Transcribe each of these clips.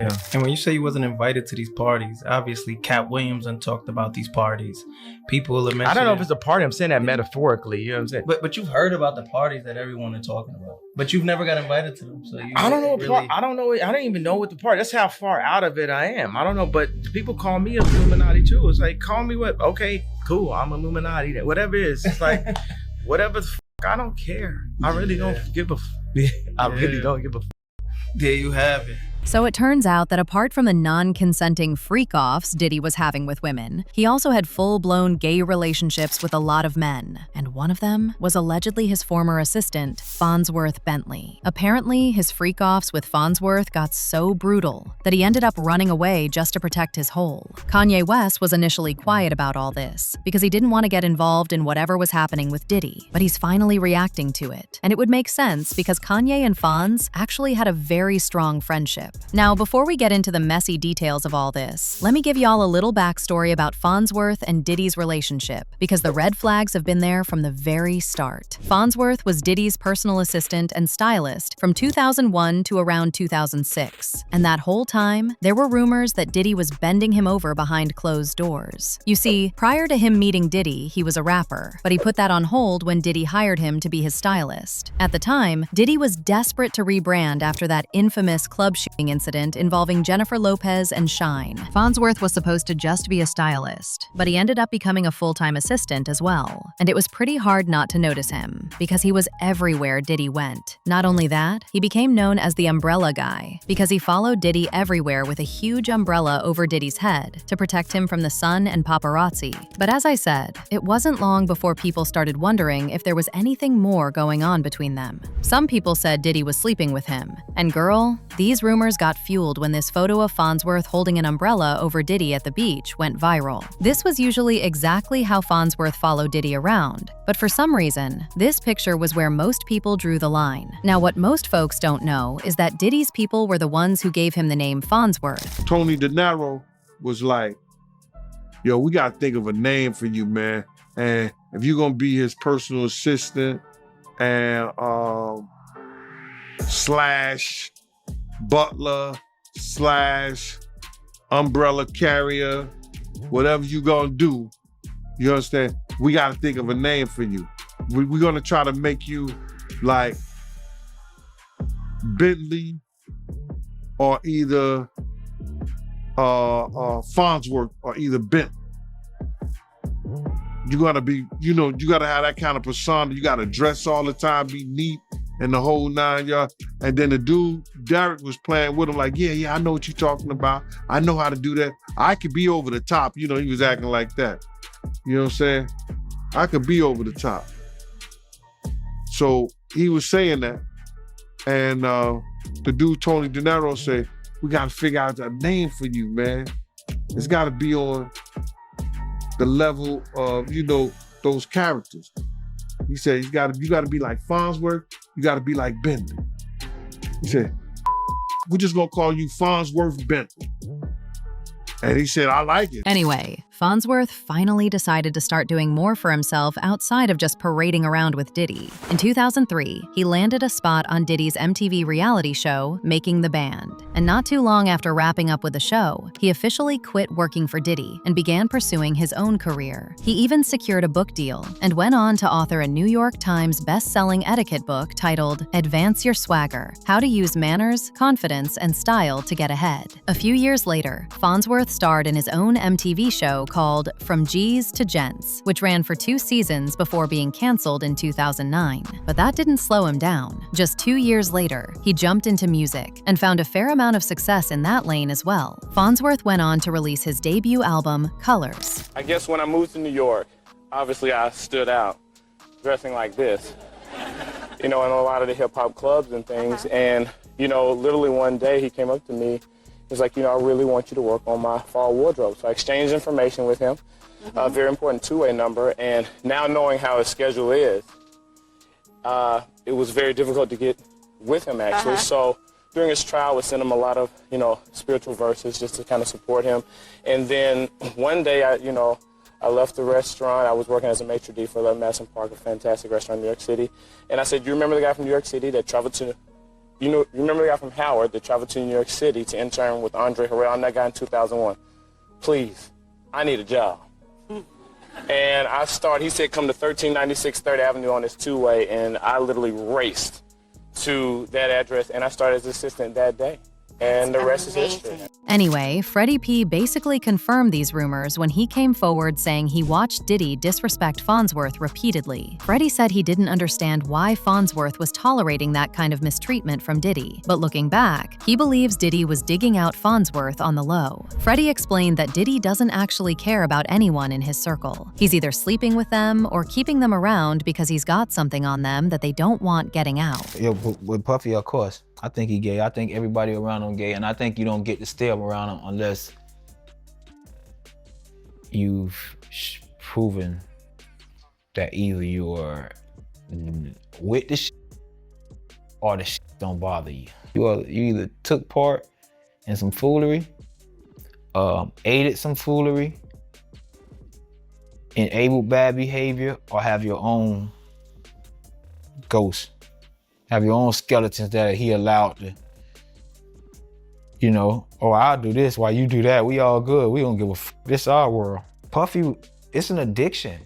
Yeah. And when you say you wasn't invited to these parties, obviously Cat Williams and talked about these parties. People will mention I don't know if it's a party. I'm saying that metaphorically. You know what I'm saying? But you've heard about the parties that everyone is talking about. But you've never got invited to them. So I don't know. I don't know. I don't even know what the party. That's how far out of it I am. I don't know. But people call me Illuminati too. It's like, call me what? Okay, cool. I'm Illuminati. Whatever it is. It's like, whatever the fuck. I don't care. I really don't give a I really don't give a There you have it. So it turns out that apart from the non-consenting freak-offs Diddy was having with women, he also had full-blown gay relationships with a lot of men, and one of them was allegedly his former assistant, Fonzworth Bentley. Apparently, his freak-offs with Fonsworth got so brutal that he ended up running away just to protect his hole. Kanye West was initially quiet about all this because he didn't want to get involved in whatever was happening with Diddy, but he's finally reacting to it. And it would make sense because Kanye and Fonz actually had a very strong friendship. Now, before we get into the messy details of all this, let me give y'all a little backstory about Fonzworth and Diddy's relationship, because the red flags have been there from the very start. Fonzworth was Diddy's personal assistant and stylist from 2001 to around 2006, and that whole time, there were rumors that Diddy was bending him over behind closed doors. You see, prior to him meeting Diddy, he was a rapper, but he put that on hold when Diddy hired him to be his stylist. At the time, Diddy was desperate to rebrand after that infamous club shooting incident involving Jennifer Lopez and Shine. Fonzworth was supposed to just be a stylist, but he ended up becoming a full-time assistant as well. And it was pretty hard not to notice him, because he was everywhere Diddy went. Not only that, he became known as the umbrella guy, because he followed Diddy everywhere with a huge umbrella over Diddy's head to protect him from the sun and paparazzi. But as I said, it wasn't long before people started wondering if there was anything more going on between them. Some people said Diddy was sleeping with him, and girl, these rumors got fueled when this photo of Fonzworth holding an umbrella over Diddy at the beach went viral. This was usually exactly how Fonzworth followed Diddy around, but for some reason, this picture was where most people drew the line. Now, what most folks don't know is that Diddy's people were the ones who gave him the name Fonzworth. Tony De Niro was like, yo, we gotta think of a name for you, man. And if you're gonna be his personal assistant and slash butler slash umbrella carrier, whatever you gonna do, you understand? We gotta think of a name for you. We're gonna try to make you like Bentley or either Fonzworth or either Bentley. You gotta be, you gotta have that kind of persona. You gotta dress all the time, be neat, and the whole 9 yards. And then the dude, Derek, was playing with him like, yeah, I know what you're talking about. I know how to do that. I could be over the top. He was acting like that. You know what I'm saying? I could be over the top. So he was saying that. And the dude, Tony De Niro, said, we gotta figure out a name for you, man. It's gotta be on the level of, those characters. He said, you gotta be like Fonsworth, you gotta be like Bentley. He said, we're just gonna call you Fonzworth Bentley. And he said, I like it. Anyway, Fonzworth finally decided to start doing more for himself outside of just parading around with Diddy. In 2003, he landed a spot on Diddy's MTV reality show, Making the Band. And not too long after wrapping up with the show, he officially quit working for Diddy and began pursuing his own career. He even secured a book deal and went on to author a New York Times best-selling etiquette book titled Advance Your Swagger: How to Use Manners, Confidence, and Style to Get Ahead. A few years later, Fonzworth starred in his own MTV show called From G's to Gents, which ran for 2 seasons before being canceled in 2009. But that didn't slow him down. Just 2 years later, he jumped into music and found a fair amount of success in that lane as well. Fonzworth went on to release his debut album, Colors. I guess when I moved to New York, obviously I stood out, dressing like this, in a lot of the hip-hop clubs and things. And, literally one day he came up to me. He was like, I really want you to work on my fall wardrobe. So I exchanged information with him, a very important two-way number. And now knowing how his schedule is, it was very difficult to get with him, actually. So during his trial, we sent him a lot of, spiritual verses just to kind of support him. And then one day, I left the restaurant. I was working as a maitre d' for 11 Madison Park, a fantastic restaurant in New York City. And I said, you remember the guy from New York City that traveled to you remember the guy from Howard that traveled to New York City to intern with Andre Harrell? I'm that guy in 2001. Please, I need a job. And I started, he said, come to 1396 3rd Avenue on this two-way, and I literally raced to that address, and I started as assistant that day. And the rest is history. Anyway, Freddie P basically confirmed these rumors when he came forward saying he watched Diddy disrespect Fonzworth repeatedly. Freddie said he didn't understand why Fonzworth was tolerating that kind of mistreatment from Diddy, but looking back, he believes Diddy was digging out Fonzworth on the low. Freddie explained that Diddy doesn't actually care about anyone in his circle. He's either sleeping with them or keeping them around because he's got something on them that they don't want getting out. Yeah, with Puffy, of course. I think he gay. I think everybody around him gay, and I think you don't get to stay around him unless you've proven that either you are with the shit or the shit don't bother you. You either took part in some foolery, aided some foolery, enabled bad behavior, or have your own ghost. Have your own skeletons that he allowed to, you know, oh, I'll do this while you do that. We all good. We don't give a f. This our world. Puffy, it's an addiction,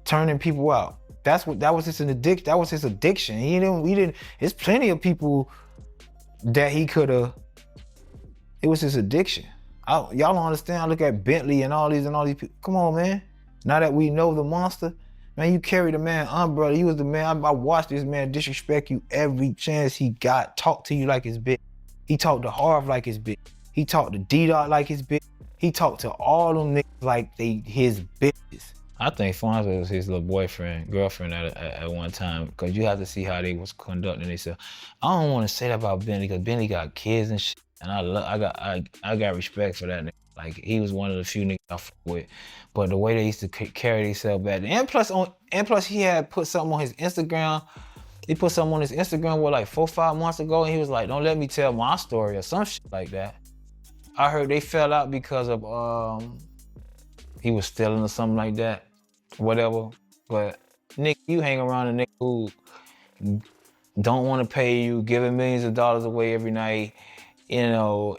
turning people out. That was his addiction. That was his addiction. He didn't. There's plenty of people that he could have. It was his addiction. Y'all don't understand. I look at Bentley and all these people. Come on, man. Now that we know the monster. Man, you carried a man umbrella. You was the man. I watched this man disrespect you every chance he got. Talk to you like his bitch. He talked to Harv like his bitch. He talked to D-Dot like his bitch. He talked to all them niggas like they his bitches. I think Fonzworth was his little girlfriend at one time, because you have to see how they was conducting themselves. I don't want to say that about Bentley, because Bentley got kids and shit, and I got respect for that nigga. Like, he was one of the few niggas I fuck with. But the way they used to carry themselves back then. And plus he had put something on his Instagram. He put something on his Instagram like 4 or 5 months ago, and he was like, don't let me tell my story or some shit like that. I heard they fell out because of he was stealing or something like that. Whatever. But Nick, you hang around a nigga who don't want to pay you, giving millions of dollars away every night, you know,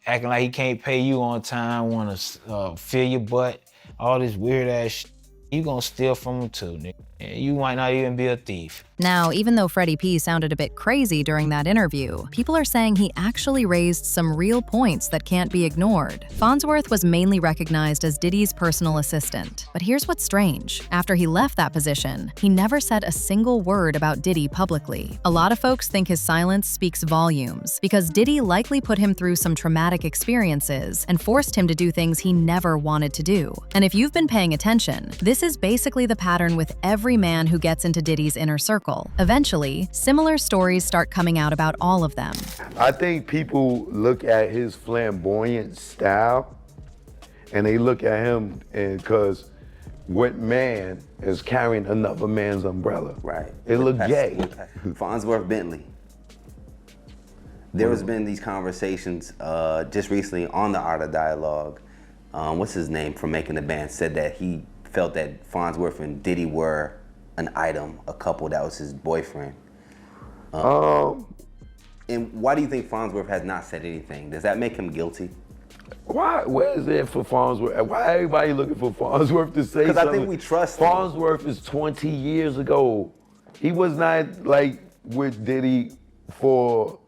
acting like he can't pay you on time, want to fill your butt, all this weird ass shit. You gonna steal from him too, nigga. You might not even be a thief. Now, even though Freddie P sounded a bit crazy during that interview, people are saying he actually raised some real points that can't be ignored. Fonzworth was mainly recognized as Diddy's personal assistant. But here's what's strange. After he left that position, he never said a single word about Diddy publicly. A lot of folks think his silence speaks volumes, because Diddy likely put him through some traumatic experiences and forced him to do things he never wanted to do. And if you've been paying attention, this is basically the pattern with every man who gets into Diddy's inner circle. Eventually, similar stories start coming out about all of them. I think people look at his flamboyant style and they look at him because what man is carrying another man's umbrella? Right. It look gay. Fonzworth Bentley. There has been these conversations just recently on the Art of Dialogue. What's his name from Making the Band said that he felt that Fonzworth and Diddy were an item, a couple that was his boyfriend. And why do you think Fonzworth has not said anything? Does that make him guilty? Why? Where is it for Fonzworth? Why everybody looking for Fonzworth to say something? Because I think we trust him. Fonzworth is 20 years ago. He was not like with Diddy for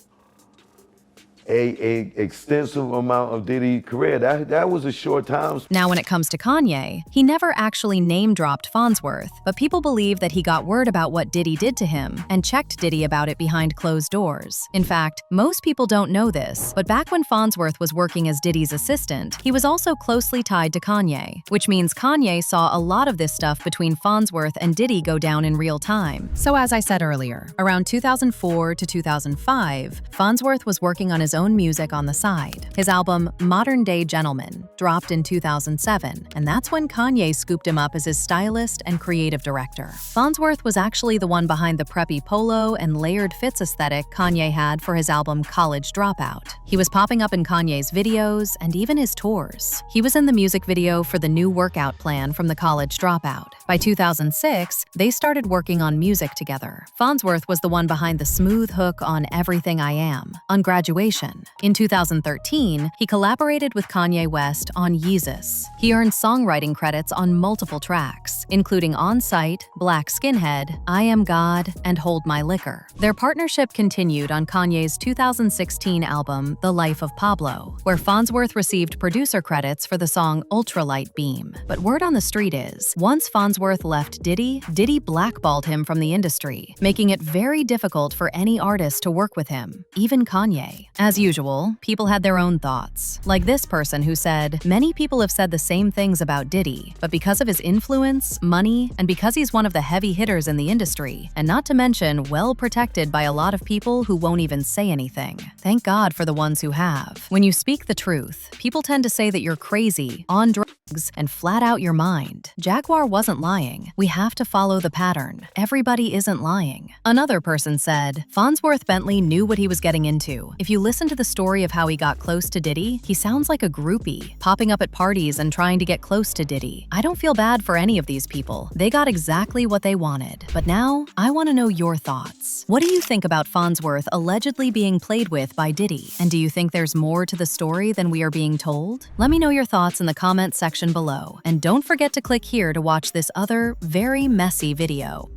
a extensive amount of Diddy's career. That was a short time. Now, when it comes to Kanye, he never actually name-dropped Fonzworth, but people believe that he got word about what Diddy did to him and checked Diddy about it behind closed doors. In fact, most people don't know this, but back when Fonzworth was working as Diddy's assistant, he was also closely tied to Kanye, which means Kanye saw a lot of this stuff between Fonzworth and Diddy go down in real time. So as I said earlier, around 2004 to 2005, Fonzworth was working on his own music on the side. His album, Modern Day Gentleman, dropped in 2007, and that's when Kanye scooped him up as his stylist and creative director. Fonzworth was actually the one behind the preppy polo and layered fits aesthetic Kanye had for his album College Dropout. He was popping up in Kanye's videos and even his tours. He was in the music video for the new workout plan from the College Dropout. By 2006, they started working on music together. Fonzworth was the one behind the smooth hook on Everything I Am. On Graduation. In 2013, he collaborated with Kanye West on Yeezus. He earned songwriting credits on multiple tracks, including On Sight, Black Skinhead, I Am God, and Hold My Liquor. Their partnership continued on Kanye's 2016 album, The Life of Pablo, where Fonzworth received producer credits for the song Ultralight Beam. But word on the street is, once Fonzworth left Diddy blackballed him from the industry, making it very difficult for any artist to work with him, even Kanye. As usual, people had their own thoughts. Like this person who said, many people have said the same things about Diddy, but because of his influence, money, and because he's one of the heavy hitters in the industry, and not to mention well protected by a lot of people who won't even say anything. Thank God for the ones who have. When you speak the truth, people tend to say that you're crazy, on drugs, and flat out your mind. Jaguar wasn't lying. We have to follow the pattern. Everybody isn't lying. Another person said, Fonzworth Bentley knew what he was getting into. If you listen to the story of how he got close to Diddy, he sounds like a groupie, popping up at parties and trying to get close to Diddy. I don't feel bad for any of these people. They got exactly what they wanted. But now, I want to know your thoughts. What do you think about Fonzworth allegedly being played with by Diddy? And do you think there's more to the story than we are being told? Let me know your thoughts in the comment section below. And don't forget to click here to watch this other, very messy video.